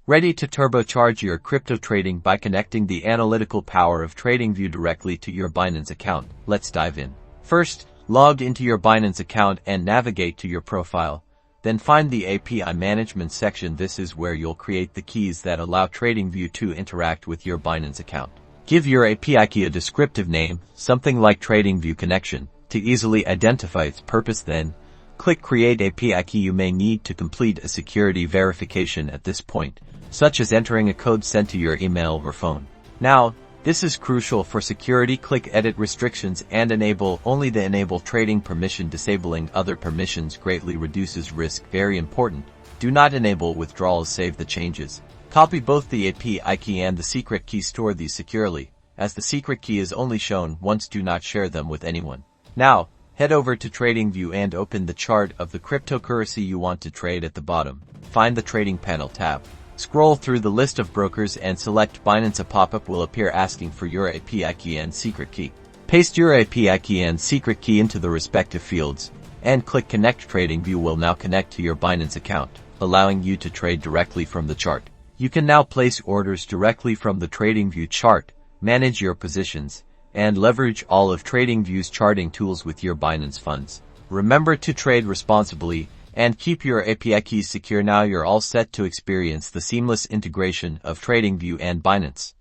Ready to turbocharge your crypto trading by connecting the analytical power of Tradingview directly to your Binance account? Let's dive in. First, log into your Binance account and navigate to your profile. Then find the API management section. This is where you'll create the keys that allow Tradingview to interact with your Binance account. Give your API key a descriptive name, something like Tradingview Connection, to easily identify its purpose. Then, click Create API Key. You may need to complete a security verification at this point, such as entering a code sent to your email or phone. Now, this is crucial for security. Click Edit Restrictions and enable only the Enable Trading permission. Disabling other permissions greatly reduces risk. Very important. Do not enable withdrawals. Save the changes. Copy both the API key and the secret key. Store these securely, as the secret key is only shown once. Do not share them with anyone. Now, head over to Tradingview and open the chart of the cryptocurrency you want to trade. At the bottom, find the Trading Panel tab. Scroll through the list of brokers and select Binance. A pop-up will appear asking for your API key and secret key. Paste your API key and secret key into the respective fields, and click Connect. Tradingview will now connect to your Binance account, allowing you to trade directly from the chart. You can now place orders directly from the Tradingview chart, manage your positions, and leverage all of Tradingview's charting tools with your Binance funds. Remember to trade responsibly and keep your API keys secure. Now you're all set to experience the seamless integration of Tradingview and Binance.